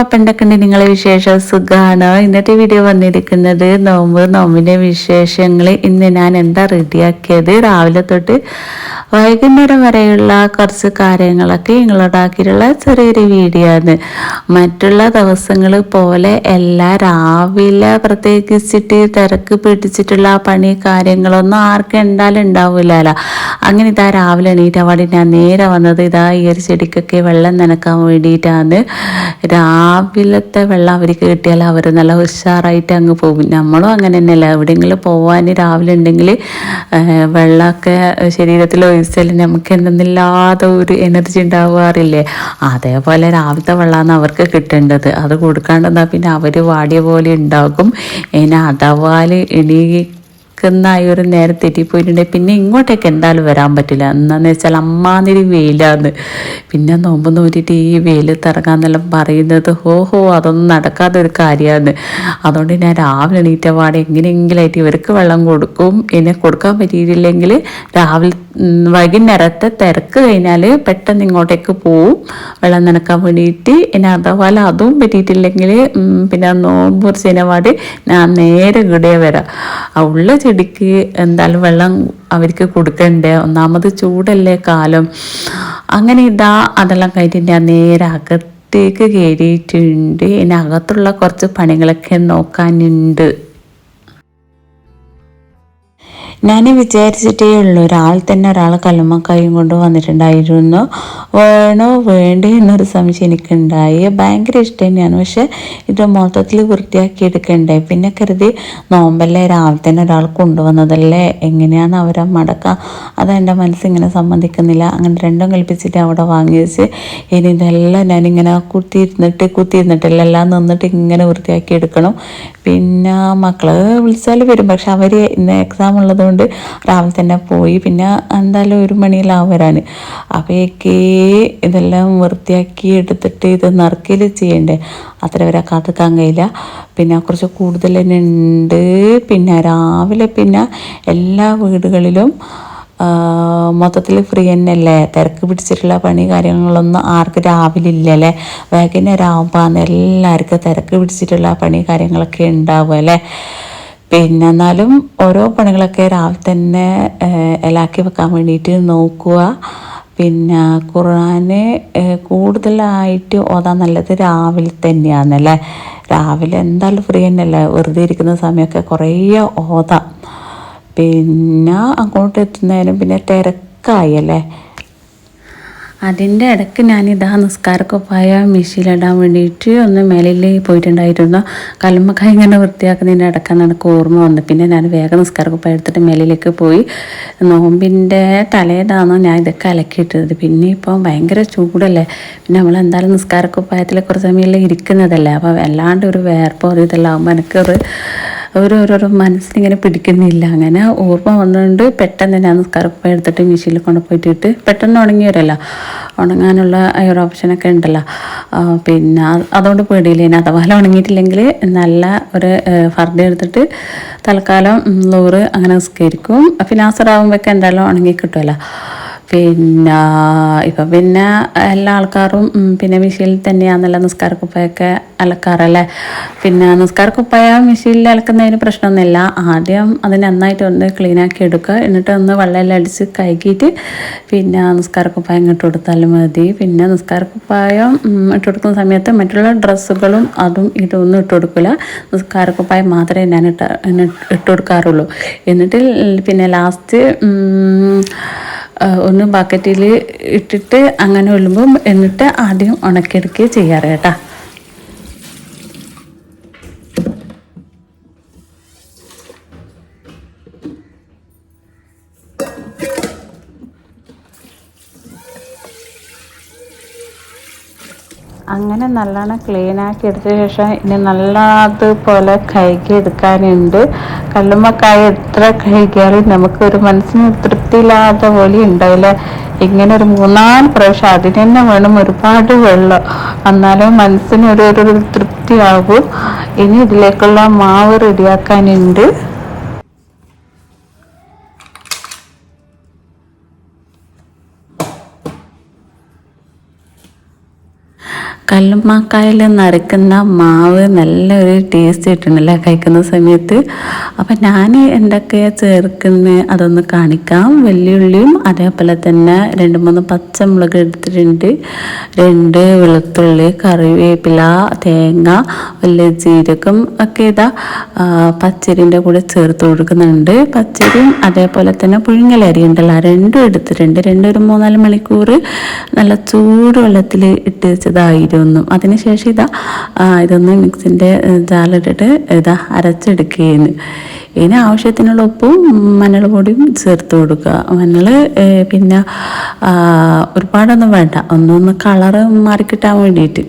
അപ്പം എന്തൊക്കെയുണ്ട് നിങ്ങളെ വിശേഷം? സുഖമാണ്. ഇന്നത്തെ വീഡിയോ വന്നിരിക്കുന്നത് നോമ്പിൻ്റെ വിശേഷങ്ങൾ. ഇന്ന് ഞാൻ എന്താ റെഡിയാക്കിയത്, രാവിലെ തൊട്ട് വൈകുന്നേരം വരെയുള്ള കുറച്ച് കാര്യങ്ങളൊക്കെ നിങ്ങളോടാക്കിയിട്ടുള്ള ചെറിയൊരു വീഡിയോ ആണ്. മറ്റുള്ള ദിവസങ്ങൾ പോലെ എല്ലാ രാവിലെ പ്രത്യേകിച്ചിട്ട് തിരക്ക് പിടിച്ചിട്ടുള്ള പണി കാര്യങ്ങളൊന്നും ആർക്കും എന്തായാലും ഉണ്ടാവില്ലല്ലോ. അങ്ങനെ ഇതാ രാവിലെ എണീറ്റാൻ വേണ്ടി ഞാൻ നേരെ വന്നത് ഇതാ ഈ ഒരു ചെടിക്കൊക്കെ വെള്ളം നനക്കാൻ വേണ്ടിയിട്ടാണ്. രാവിലത്തെ വെള്ളം അവർക്ക് കിട്ടിയാൽ അവർ നല്ല ഉഷാറായിട്ട് അങ്ങ് പോകും. നമ്മളും അങ്ങനെ തന്നെയല്ല, എവിടെയെങ്കിലും പോകാൻ രാവിലെ ഉണ്ടെങ്കിൽ വെള്ളമൊക്കെ ശരീരത്തിൽ ഒഴിച്ചാൽ നമുക്ക് എന്തെന്നില്ലാതെ ഒരു എനർജി ഉണ്ടാവാറില്ലേ. അതേപോലെ രാവിലത്തെ വെള്ളമാണ് അവർക്ക് കിട്ടേണ്ടത്. അത് കൊടുക്കാണ്ടെന്നാൽ പിന്നെ അവർ വാടിയ പോലെ ഉണ്ടാകും. ഇനി അഥവാ ഈ ഒരു നേരം തെറ്റിപ്പോയിട്ടുണ്ടെങ്കിൽ പിന്നെ ഇങ്ങോട്ടേക്ക് എന്തായാലും വരാൻ പറ്റില്ല. എന്താണെന്ന് വെച്ചാൽ അമ്മാതിരി വെയിലാന്ന്. പിന്നെ നോമ്പ് നോറ്റിട്ട് ഈ വെയിലത്ത് ഇറങ്ങാന്നെല്ലാം പറയുന്നത് അതൊന്നും നടക്കാത്ത ഒരു കാര്യമാണ്. അതുകൊണ്ട് ഞാൻ രാവിലെ എണീറ്റ പാടെ എങ്ങനെയെങ്കിലായിട്ട് ഇവർക്ക് വെള്ളം കൊടുക്കും. എന്നെ കൊടുക്കാൻ പറ്റിയിട്ടില്ലെങ്കിൽ രാവിലെ വൈകുന്നേരത്തെ തിരക്ക് കഴിഞ്ഞാൽ പെട്ടെന്ന് ഇങ്ങോട്ടേക്ക് പോവും വെള്ളം നനക്കാൻ വേണ്ടിയിട്ട്. ഇനി അഥവാ അതും പറ്റിയിട്ടില്ലെങ്കിൽ പിന്നെ നോമ്പ് മുറിച്ചതിനെ പാട് ഞാൻ നേരെ ഇവിടെ വരാം. ഉള്ള ചെടിക്ക് എന്തായാലും വെള്ളം അവർക്ക് കൊടുക്കണ്ടേ, ഒന്നാമത് ചൂടല്ലേ കാലം. അങ്ങനെ ഇതാ അതെല്ലാം കഴിഞ്ഞിട്ട് ഞാൻ നേരെ അകത്തേക്ക് കയറിയിട്ടുണ്ട്. ഇനി അകത്തുള്ള കുറച്ച് പണികളൊക്കെ നോക്കാനുണ്ട്. ഞാൻ വിചാരിച്ചിട്ടേ ഉള്ളൂ, ഒരാൾ കല്ലുമ്മക്കായും കൊണ്ട് വന്നിട്ടുണ്ടായിരുന്നു. വേണോ വേണ്ടേ എന്നൊരു സംശയം എനിക്കുണ്ടായി. ഭയങ്കര ഇഷ്ടം തന്നെയാണ്, പക്ഷെ ഇത് മൊത്തത്തിൽ വൃത്തിയാക്കി എടുക്കണ്ടേ. പിന്നെ കരുതി നോമ്പല്ലേ, രാവിലെ തന്നെ ഒരാൾ കൊണ്ടുവന്നതല്ലേ, എങ്ങനെയാണ് അവരെ മടക്കാം, അതെൻ്റെ മനസ്സിങ്ങനെ സമ്മതിക്കുന്നില്ല. അങ്ങനെ രണ്ടും കൽപ്പിച്ചിട്ട് അവിടെ വാങ്ങി വെച്ച് ഇനി ഇതെല്ലാം ഞാനിങ്ങനെ കുത്തിയിരുന്നിട്ടെല്ലാം നിന്നിട്ട് ഇങ്ങനെ വൃത്തിയാക്കി എടുക്കണം. പിന്നെ മക്കള് വിളിച്ചാൽ വരും, പക്ഷെ അവർ ഇന്ന് എക്സാം ഉള്ളതുകൊണ്ട് രാവിലെ തന്നെ പോയി. പിന്നെ എന്തായാലും 1 മണിയെല്ലാം വരാൻ. അപ്പോഴേക്കേ ഇതെല്ലാം വൃത്തിയാക്കി എടുത്തിട്ട് ഇത് നറുക്കൽ ചെയ്യണ്ടേ, അത്ര വരെ കാത്തിക്കാൻ കഴിയില്ല. പിന്നെ കുറച്ച് കൂടുതൽ തന്നെ ഉണ്ട്. പിന്നെ രാവിലെ പിന്നെ എല്ലാ വീടുകളിലും മൊത്തത്തിൽ ഫ്രീ തന്നെയല്ലേ, തിരക്ക് പിടിച്ചിട്ടുള്ള പണി കാര്യങ്ങളൊന്നും ആർക്കും രാവിലെ ഇല്ലല്ലേ. വൈകുന്നേരം ആകുമ്പോൾ എല്ലാവർക്കും തിരക്ക് പിടിച്ചിട്ടുള്ള പണി കാര്യങ്ങളൊക്കെ ഉണ്ടാവും അല്ലേ. പിന്നെ എന്നാലും ഓരോ പണികളൊക്കെ രാവിലെ തന്നെ ഇലാക്കി വെക്കാൻ വേണ്ടിയിട്ട് നോക്കുക. പിന്നെ ഖുർആന് കൂടുതലായിട്ട് ഓതാൻ നല്ലത് രാവിലെ തന്നെയാണല്ലേ. രാവിലെ എന്തായാലും ഫ്രീ തന്നെയല്ലേ, വെറുതെ ഇരിക്കുന്ന സമയമൊക്കെ കുറേ ഓതാം. പിന്നെ അങ്ങോട്ട് എത്തുന്നതിനും പിന്നെ തിരക്കായി അല്ലേ. അതിൻ്റെ ഇടയ്ക്ക് ഞാനിതാ നിസ്കാരക്കുപ്പായ മെഷീനിലിടാൻ വേണ്ടിയിട്ട് ഒന്ന് മേലിൽ പോയിട്ടുണ്ടായിരുന്നു. കല്ലുമ്മക്കായ ഇങ്ങനെ വൃത്തിയാക്കുന്നതിൻ്റെ ഇടയ്ക്കാണ് എനിക്ക് ഓർമ്മ വന്നത്. പിന്നെ ഞാൻ വേഗം നിസ്കാരക്കുപ്പായ എടുത്തിട്ട് മേലിലേക്ക് പോയി. നോമ്പിൻ്റെ തലേന്നാണ് ഞാൻ ഇതൊക്കെ അലക്കിയിട്ടത്. പിന്നെ ഇപ്പം ഭയങ്കര ചൂടല്ലേ, പിന്നെ നമ്മളെന്തായാലും നിസ്കാരക്കുപ്പായത്തിൽ കുറച്ച് സമയം ഇരിക്കുന്നതല്ലേ, അപ്പോൾ വല്ലാണ്ട് ഒരു വേർപ്പോ ഇതെല്ലാം ആകുമ്പോൾ എനിക്കൊരു ഓരോരോ മനസ്സിനിങ്ങനെ പിടിക്കുന്നില്ല. അങ്ങനെ ഓർമ്മ വന്നുകൊണ്ട് പെട്ടെന്ന് ഞാൻ നിസ്കാരക്കുപ്പായ എടുത്തിട്ട് മെഷീനിൽ കൊണ്ടുപോയിട്ടിട്ട് പെട്ടെന്ന് ഉണങ്ങി വരല്ലോ, ഉണങ്ങാനുള്ള ഒരു ഓപ്ഷനൊക്കെ ഉണ്ടല്ലോ. പിന്നെ അതുകൊണ്ട് പേടിയില്ല. ഇനി അഥവാ ഉണങ്ങിയിട്ടില്ലെങ്കിൽ നല്ല ഒരു ഫർദ എടുത്തിട്ട് തൽക്കാലം ലോറ് അങ്ങനെ നിസ്കരിക്കും. പിന്നെ ആസറാകുമ്പോഴൊക്കെ എന്തായാലും ഉണങ്ങി കിട്ടുമല്ലോ. പിന്നെ ഇപ്പം പിന്നെ എല്ലാ ആൾക്കാരും പിന്നെ മെഷീനിൽ തന്നെയാണെന്നല്ല നിസ്കാരക്കുപ്പായൊക്കെ അലക്കാറല്ലേ. പിന്നെ നിസ്കാരക്കുപ്പായ മെഷീനിൽ അലക്കുന്നതിന് പ്രശ്നമൊന്നുമില്ല. ആദ്യം അത് നന്നായിട്ട് ഒന്ന് ക്ലീനാക്കി എടുക്കുക, എന്നിട്ട് ഒന്ന് വെള്ളമെല്ലാം അടിച്ച് കഴുകിയിട്ട് പിന്നെ നിസ്കാരക്കുപ്പായം ഇട്ട് കൊടുത്താലും മതി. പിന്നെ നിസ്കാരക്കുപ്പായം ഇട്ട് കൊടുക്കുന്ന സമയത്ത് മറ്റുള്ള ഡ്രസ്സുകളും അതും ഇതൊന്നും ഇട്ട് കൊടുക്കില്ല, നിസ്കാരക്കുപ്പായം മാത്രമേ ഞാൻ ഇട്ട് കൊടുക്കാറുള്ളൂ. എന്നിട്ട് പിന്നെ ലാസ്റ്റ് ഒന്ന് ബക്കറ്റിൽ ഇട്ടിട്ട് അങ്ങനെ ഒല്ലുമ്പം എന്നിട്ട് ആദ്യം ഉണക്കിയെടുക്കുക ചെയ്യാറ് കേട്ടോ. അങ്ങനെ നല്ലോണം ക്ലീനാക്കി എടുത്ത ശേഷം ഇനി നല്ല അതുപോലെ കഴുകി എടുക്കാനുണ്ട്. കല്ലുമ്മക്കായ എത്ര കഴുകിയാലും നമുക്കൊരു മനസ്സിന് തൃപ്തിയില്ലാത്ത പോലെ ഉണ്ടാവില്ല. ഇങ്ങനെ ഒരു 3-4 പ്രാവശ്യം അതിന് തന്നെ വേണം ഒരുപാട് വെള്ളം, എന്നാലും മനസ്സിന് ഒരു തൃപ്തിയാകും. ഇനി ഇതിലേക്കുള്ള മാവ് റെഡിയാക്കാനുണ്ട്. കല്ലുമ്മക്കായിൽ നരക്കുന്ന മാവ് നല്ലൊരു ടേസ്റ്റ് കിട്ടണല്ലേ കഴിക്കുന്ന സമയത്ത്. അപ്പം ഞാൻ എന്തൊക്കെയാണ് ചേർക്കുന്നത് അതൊന്ന് കാണിക്കാം. വെള്ളിയുള്ളിയും അതേപോലെ തന്നെ 2-3 പച്ചമുളക് എടുത്തിട്ടുണ്ട്, 2 വെളുത്തുള്ളി, കറിവേപ്പില, തേങ്ങ, വലിയ ജീരകം ഒക്കെ ഇതാ പച്ചരിൻ്റെ കൂടെ ചേർത്ത് കൊടുക്കുന്നുണ്ട്. പച്ചരിയും അതേപോലെ തന്നെ പുഴുങ്ങലരി ഉണ്ടല്ലോ, രണ്ടും എടുത്തിട്ടുണ്ട്. രണ്ടും ഒരു 3-4 മണിക്കൂർ നല്ല ചൂട് വെള്ളത്തിൽ ഇട്ട് വെച്ചതായിരുന്നു. അതിനുശേഷം ഇതൊന്ന് മിക്സിൻ്റെ ജാറിലിട്ടിട്ട് അരച്ചെടുക്കുകയാണ്. ഇതിന് ആവശ്യത്തിനുള്ള ഉപ്പും മഞ്ഞൾ പൊടിയും ചേർത്ത് കൊടുക്കുക. മഞ്ഞൾ പിന്നെ ഒരുപാടൊന്നും വേണ്ട, ഒന്നൊന്ന് കളറ് മാറിക്കിട്ടാൻ വേണ്ടിയിട്ട്.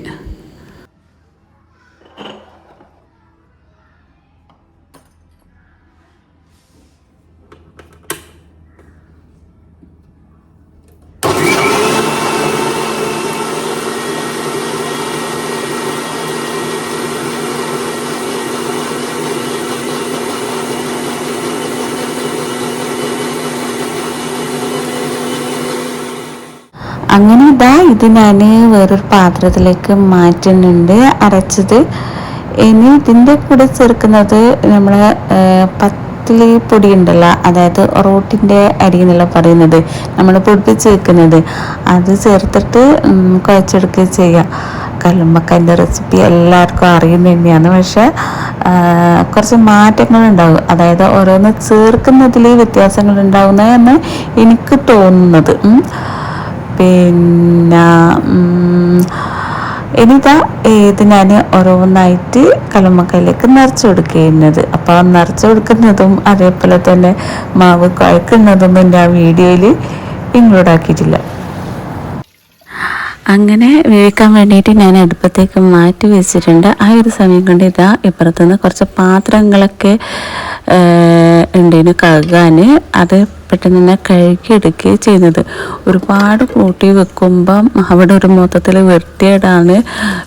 അങ്ങനെ ഇത് ഞാൻ വേറൊരു പാത്രത്തിലേക്ക് മാറ്റുന്നുണ്ട് അരച്ചത്. ഇനി ഇതിൻ്റെ കൂടെ ചേർക്കുന്നത് നമ്മളെ പത്തിരി പൊടി ഉണ്ടല്ലോ, അതായത് റോട്ടിൻ്റെ അരി എന്നല്ല പറയുന്നത്, നമ്മൾ പൊടിപ്പിച്ച് വെക്കുന്നത്, അത് ചേർത്തിട്ട് കുഴച്ചെടുക്കുക ചെയ്യുക. കല്ലുമ്മക്കായൻ്റെ റെസിപ്പി എല്ലാവർക്കും അറിയുന്നത് തന്നെയാണ്, പക്ഷേ കുറച്ച് മാറ്റങ്ങളുണ്ടാകും. അതായത് ഓരോന്ന് ചേർക്കുന്നതിൽ വ്യത്യാസങ്ങൾ ഉണ്ടാകുന്നതെന്ന് എനിക്ക് തോന്നുന്നത്. പിന്നെ ഇത് ഞാൻ ഓരോന്നായിട്ട് കല്ലുമ്മക്കായിലേക്ക് നിറച്ച് കൊടുക്കുന്നത്. അപ്പോൾ നിറച്ച് കൊടുക്കുന്നതും അതേപോലെ തന്നെ മാവ് കുഴക്കുന്നതൊന്നും ഞാൻ വീഡിയോയിൽ ഇൻക്ലൂഡ് ആക്കിയിട്ടില്ല. അങ്ങനെ വേവിക്കാൻ വേണ്ടിയിട്ട് ഞാൻ അടുപ്പത്തേക്ക് മാറ്റി വെച്ചിട്ടുണ്ട്. ആ ഒരു സമയം കൊണ്ട് ഇപ്പുറത്തുനിന്ന് കുറച്ച് പാത്രങ്ങളൊക്കെ ഉണ്ടേനു കഴുകാൻ. അത് പെട്ടെന്ന് തന്നെ കഴുകിയെടുക്കുകയും ചെയ്യുന്നത്. ഒരുപാട് കൂട്ടി വെക്കുമ്പം അവിടെ ഒരു മൊത്തത്തിൽ വൃത്തികേടാണ്.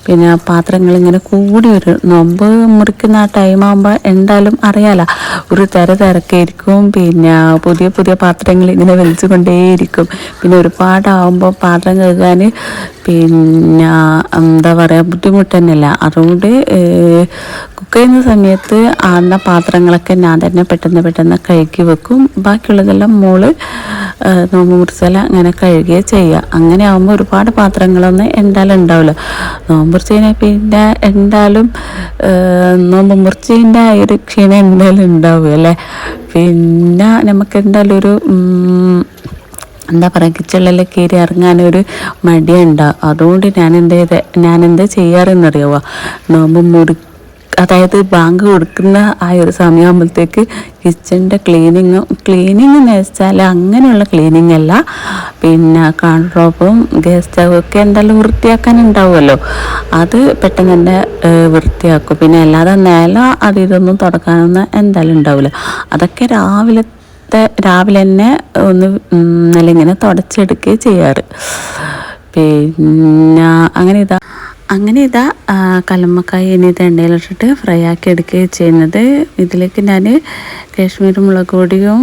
പിന്നെ പാത്രങ്ങൾ ഇങ്ങനെ കൂടി വരും. നോമ്പ് മുറിക്കുന്ന ആ ടൈമാകുമ്പോൾ എന്തായാലും അറിയാലോ, ഒരു തിരക്കായിരിക്കും. പിന്നെ പുതിയ പുതിയ പാത്രങ്ങൾ ഇങ്ങനെ വലിച്ചു കൊണ്ടേയിരിക്കും. പിന്നെ ഒരുപാടാവുമ്പോൾ പാത്രം കഴുകാൻ പിന്നെ എന്താ പറയുക, ബുദ്ധിമുട്ട് തന്നെയല്ല. അതുകൊണ്ട് കുക്ക് ചെയ്യുന്ന സമയത്ത് ആടുന്ന പാത്രങ്ങളൊക്കെ ഞാൻ തന്നെ പെട്ടെന്ന് കഴുകി വെക്കും. ബാക്കിയുള്ളതെല്ലാം മോള് നോമ്പ് മുറിച്ചെല്ലാം അങ്ങനെ കഴുകുകയും ചെയ്യുക. അങ്ങനെ ആകുമ്പോൾ ഒരുപാട് പാത്രങ്ങളൊന്നും എന്തായാലും ഉണ്ടാവില്ല. നോമ്പ് മുറിച്ച് കഴിഞ്ഞാൽ പിന്നെ എന്തായാലും നോമ്പ് മുറിച്ചതിൻ്റെ ആ ഒരു ക്ഷീണം എന്തായാലും ഉണ്ടാവും അല്ലേ. പിന്നെ നമുക്ക് എന്തായാലും ഒരു എന്താ പറയുക, കിച്ചണിലെല്ലാം കയറി ഇറങ്ങാനൊരു മടിയുണ്ടാവും. അതുകൊണ്ട് ഞാൻ എന്താ ചെയ്യാറെന്നറിയാവോ, നോമ്പ് അതായത് ബാങ്ക് കൊടുക്കുന്ന ആ ഒരു സമയമാകുമ്പോഴത്തേക്ക് കിച്ചണിൻ്റെ ക്ലീനിങ് എന്ന് വെച്ചാൽ അങ്ങനെയുള്ള ക്ലീനിങ് അല്ല, പിന്നെ കൺട്രോപ്പും ഗ്യാസ് സ്റ്റവും ഒക്കെ എന്തായാലും വൃത്തിയാക്കാനുണ്ടാവുമല്ലോ, അത് പെട്ടെന്ന് തന്നെ വൃത്തിയാക്കും. പിന്നെ അല്ലാതെ അത് ഇതൊന്നും തുടക്കാനൊന്നും എന്തായാലും ഉണ്ടാവില്ല. അതൊക്കെ രാവിലെ തന്നെ ഒന്ന് നല്ല ഇങ്ങനെ തുടച്ചെടുക്കുകയും ചെയ്യാറ്. പിന്നെ അങ്ങനെ കല്ലുമ്മക്കായ ഇനി എണ്ണയിലിട്ടിട്ട് ഫ്രൈ ആക്കി എടുക്കുകയും ചെയ്യുന്നത്. ഇതിലേക്ക് ഞാൻ കാശ്മീരി മുളക് പൊടിയും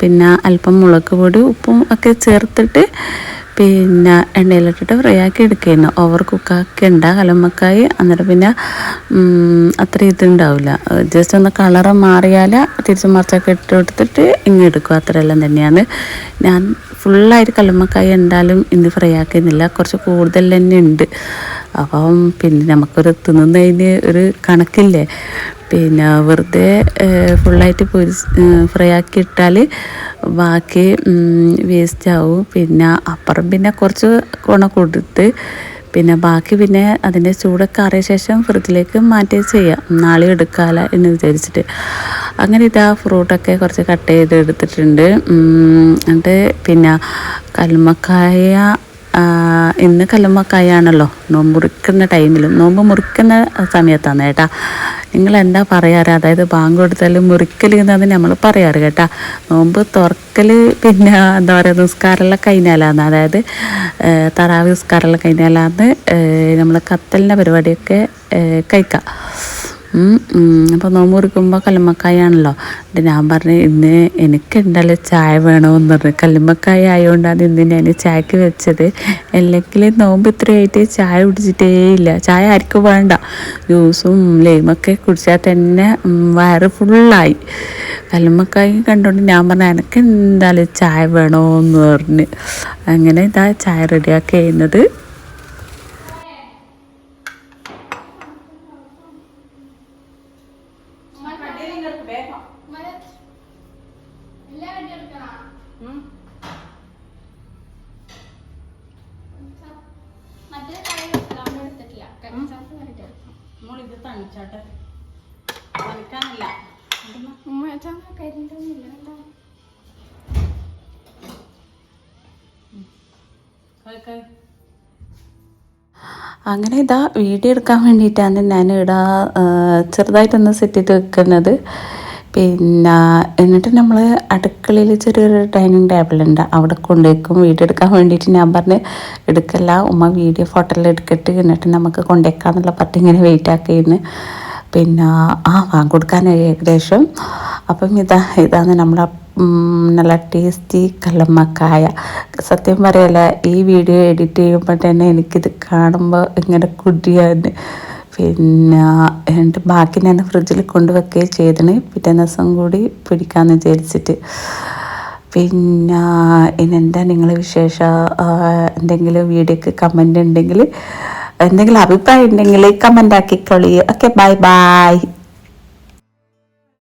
പിന്നെ അല്പം മുളക് പൊടി ഉപ്പും ഒക്കെ ചേർത്തിട്ട് പിന്നെ എണ്ണയിലിട്ടിട്ട് ഫ്രൈ ആക്കി എടുക്കുകയായിരുന്നു. ഓവർ കുക്കാക്കണ്ട കല്ലുമ്മക്കായ. അന്നേരം പിന്നെ അത്ര ഇതുണ്ടാവില്ല. ജസ്റ്റ് ഒന്ന് കളറ് മാറിയാൽ തിരിച്ച് മറിച്ചൊക്കെ ഇട്ട് കൊടുത്തിട്ട് എടുക്കും. അത്രയെല്ലാം തന്നെയാണ്. ഞാൻ ഫുള്ളായിട്ട് കല്ലുമ്മക്കായ എന്തായാലും ഇന്ന് ഫ്രൈ ആക്കുന്നില്ല, കുറച്ച് കൂടുതൽ തന്നെ ഉണ്ട്. അപ്പം പിന്നെ നമുക്കൊരു തിന്നുന്നതിന് ഒരു കണക്കില്ലേ. പിന്നെ വെറുതെ ഫുള്ളായിട്ട് ഫ്രൈ ആക്കി ഇട്ടാൽ ബാക്കി വേസ്റ്റ് ആവും. പിന്നെ അപ്പുറം പിന്നെ കുറച്ച് കൊടുത്ത് പിന്നെ ബാക്കി പിന്നെ അതിൻ്റെ ചൂടൊക്കെ ആറിയ ശേഷം ഫ്രിഡ്ജിലേക്ക് മാറ്റി ചെയ്യാം, നാളെ എടുക്കാമല്ലോ എന്ന് വിചാരിച്ചിട്ട്. അങ്ങനെ ഫ്രൂട്ടൊക്കെ കുറച്ച് കട്ട് ചെയ്ത് എടുത്തിട്ടുണ്ട്. എന്നിട്ട് പിന്നെ കല്ലുമ്മക്കായ ഇന്ന് കല്ലുമ്മക്കായാണല്ലോ നോമ്പ് മുറിക്കുന്ന ടൈമിലും, നോമ്പ് മുറിക്കുന്ന സമയത്താണ് കേട്ടാ. നിങ്ങളെന്താ പറയാറ്, അതായത് ബാങ്ക് കൊടുത്താലും മുറിക്കൽ എന്നാണ് നമ്മൾ പറയാറ് കേട്ടാ. നോമ്പ് തുറക്കൽ പിന്നെ എന്താ പറയുക, നിസ്കാരമെല്ലാം കഴിഞ്ഞാലാന്ന്, അതായത് തറാവി നിസ്കാരമെല്ലാം കഴിഞ്ഞാലാന്ന് നമ്മൾ കത്തലിൻ്റെ പരിപാടിയൊക്കെ കഴിക്കാം. അപ്പോൾ നോമ്പ് മുറിക്കുമ്പോൾ കല്ലുമ്മക്കായ ആണല്ലോ. ഞാൻ പറഞ്ഞു ഇന്ന് എനിക്ക് എന്തായാലും ചായ വേണമെന്ന് പറഞ്ഞു. കല്ലുമ്മക്കായ ആയതുകൊണ്ടാണ് ഇന്ന് ഞാൻ ചായക്ക് വെച്ചത്. അല്ലെങ്കിൽ നോമ്പ് ഇത്രയായിട്ട് ചായ കുടിച്ചിട്ടേ ഇല്ല. ചായ ആർക്കും വേണ്ട. ജ്യൂസും ലെയിമൊക്കെ കുടിച്ചാൽ തന്നെ വയറ് ഫുള്ളായി. കല്ലുമ്മക്കായ കണ്ടുകൊണ്ട് ഞാൻ പറഞ്ഞു എനിക്ക് എന്തായാലും ചായ വേണമെന്ന് പറഞ്ഞ് അങ്ങനെ ഇതാ ചായ റെഡിയാക്കി ചെയ്യുന്നത്. ഇത് തണിച്ചാട്ടെ തണിക്കാനല്ല അങ്ങനെ ഇതാ വീഡിയോ എടുക്കാൻ വേണ്ടിയിട്ടാണ് ഞാൻ ഇവിടെ ചെറുതായിട്ടൊന്ന് സെറ്റ് ചെയ്ത് വെക്കുന്നത്. പിന്നെ എന്നിട്ട് നമ്മൾ അടുക്കളയിൽ ചെറിയൊരു ഡൈനിങ് ടേബിളുണ്ട്, അവിടെ കൊണ്ടുവയ്ക്കും. വീഡിയോ എടുക്കാൻ വേണ്ടിയിട്ട് ഞാൻ പറഞ്ഞ് എടുക്കല്ല ഉമ്മ വീഡിയോ ഫോട്ടോയിൽ എടുക്കട്ട് എന്നിട്ട് നമുക്ക് കൊണ്ടുവയ്ക്കാമെന്നുള്ള പറഞ്ഞ് ഇങ്ങനെ വെയിറ്റ് ആക്കിയിരുന്നു. പിന്നെ വാങ്ങി കൊടുക്കാനായി ഏകദേശം. അപ്പം ഇതാണ് നമ്മളെ നല്ല ടേസ്റ്റി കല്ലുമ്മക്കായ. സത്യം പറയല്ല, ഈ വീഡിയോ എഡിറ്റ് ചെയ്യുമ്പോൾ തന്നെ എനിക്കിത് കാണുമ്പോൾ ഇങ്ങനെ കുടിയാണ്. പിന്നെ എന്നിട്ട് ബാക്കി ഞാൻ ഫ്രിഡ്ജിൽ കൊണ്ടുവയ്ക്കുകയും ചെയ്തിന്, പിറ്റേ ദിവസം കൂടി പിടിക്കാമെന്ന് വിചാരിച്ചിട്ട്. പിന്നെ ഇനെന്താ നിങ്ങളെ വിശേഷം? എന്തെങ്കിലും വീഡിയോക്ക് കമൻ്റ് ഉണ്ടെങ്കിൽ, എന്തെങ്കിലും അഭിപ്രായം ഉണ്ടെങ്കിൽ കമൻ്റ് ആക്കിക്കൊള്ളി. Okay, bye by.